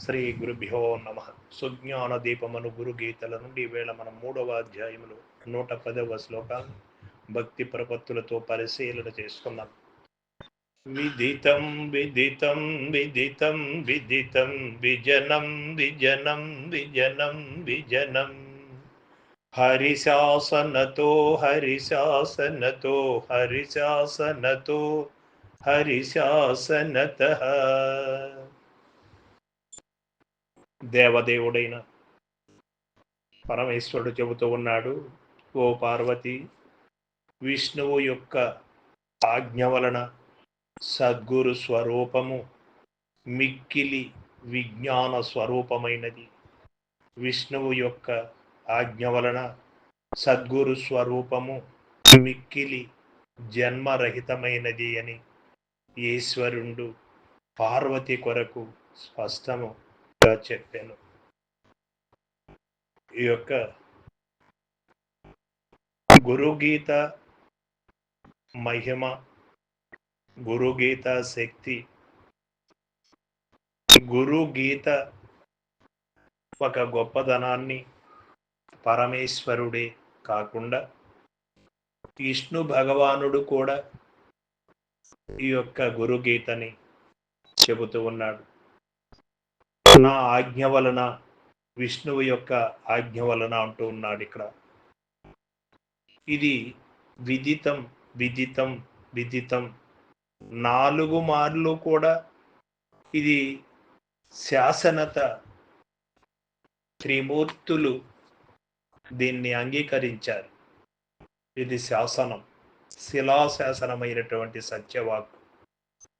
శ్రీ గురుభ్యో నమ. సుజ్ఞాన దీపమను గురు గీతల నుండి వేళ మనం 3వ అధ్యాయములు 110వ శ్లోకాన్ని భక్తి ప్రపత్తులతో పరిశీలన చేసుకున్నాం. విదితం విదితం విదితం విదితం విజనం విజనం విజనం విజనం హరిశాసనతో హరిశాసనతో హరిశాసనతో హరిశాసనతః. దేవదేవుడైన పరమేశ్వరుడు చెబుతూ ఉన్నాడు, ఓ పార్వతి, విష్ణువు యొక్క ఆజ్ఞ వలన సద్గురు స్వరూపము మిక్కిలి విజ్ఞాన స్వరూపమైనది. విష్ణువు యొక్క ఆజ్ఞ వలన సద్గురు స్వరూపము మిక్కిలి జన్మరహితమైనది అని ఈశ్వరుడు పార్వతి కొరకు స్పష్టముగా చెప్పాను. ఈ యొక్క గురుగీత మహిమ, గురుగీత శక్తి, గురుగీత ఒక గొప్పదనాన్ని పరమేశ్వరుడే కాకుండా విష్ణు భగవానుడు కూడా ఈ యొక్క గురుగీతని చెబుతూ ఉన్నాడు. నా ఆజ్ఞ వలన, విష్ణువు యొక్క ఆజ్ఞ వలన అంటూ ఉన్నాడు. ఇక్కడ ఇది విదితం విదితం విదితం 4 మార్లు కూడా ఇది శాసనత త్రిమూర్తులు దీన్ని అంగీకరించారు. ఇది శాసనం, శిలాశాసనమైనటువంటి సత్యవాక్కు.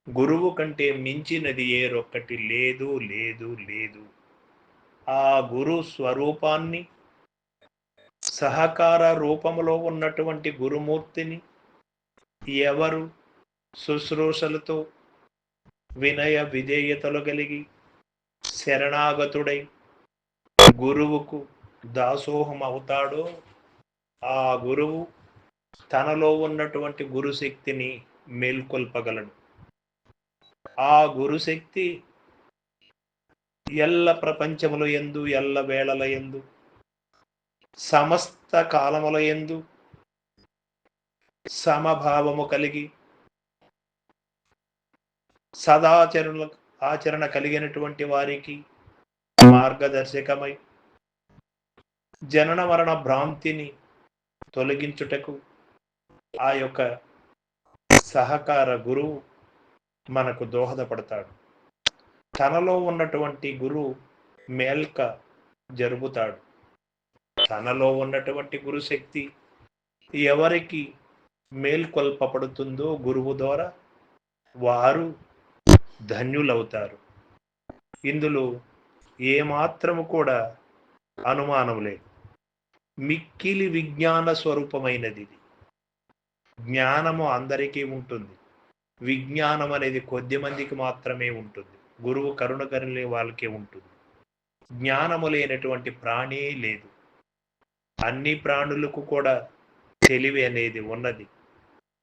గురువు కంటే మించినది ఏరొక్కటి లేదు లేదు లేదు. ఆ గురు స్వరూపాన్ని, సహకార రూపంలో ఉన్నటువంటి గురుమూర్తిని ఎవరు శుశ్రూషలతో వినయ విధేయతలు కలిగి శరణాగతుడై గురువుకు దాసోహం అవుతాడో ఆ గురువు తనలో ఉన్నటువంటి గురుశక్తిని మేల్కొల్పగలడు. ఆ గురుశక్తి ఎల్ల ప్రపంచముల యందు, ఎల్ల వేళల యందు, సమస్త కాలముల యందు సమభావము కలిగి ఆచరణ కలిగినటువంటి వారికి మార్గదర్శకమై జనన మరణ భ్రాంతిని తొలగించుటకు ఆ యొక్క సహకార గురువు మనకు దోహదపడతాడు. తనలో ఉన్నటువంటి గురువు మేల్క జరుపుతాడు. తనలో ఉన్నటువంటి గురుశక్తి ఎవరికి మేల్కొల్పబడుతుందో గురువు ద్వారా వారు ధన్యులవుతారు. ఇందులో ఏమాత్రము కూడా అనుమానం లేదు. మిక్కిలి విజ్ఞాన స్వరూపమైనది ఇది. జ్ఞానము అందరికీ ఉంటుంది, విజ్ఞానం అనేది కొద్ది మందికి మాత్రమే ఉంటుంది. గురువు కరుణ కలిగిన వాళ్ళకే ఉంటుంది. జ్ఞానము లేనటువంటి ప్రాణి లేదు. అన్ని ప్రాణులకు కూడా తెలివి అనేది ఉన్నది.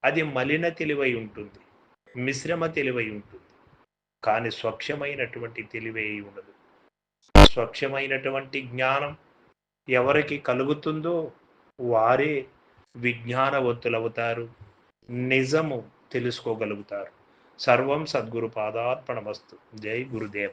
అది మలిన తెలివై ఉంటుంది, మిశ్రమ తెలివై ఉంటుంది, కానీ స్వచ్ఛమైనటువంటి తెలివై ఉండదు. స్వచ్ఛమైనటువంటి జ్ఞానం ఎవరికి కలుగుతుందో వారే విజ్ఞానవంతులవుతారు, నిజము తెలుసుకోగలుగుతారు. సర్వం సద్గురు పాదార్పణమస్తు. జై గురుదేవ.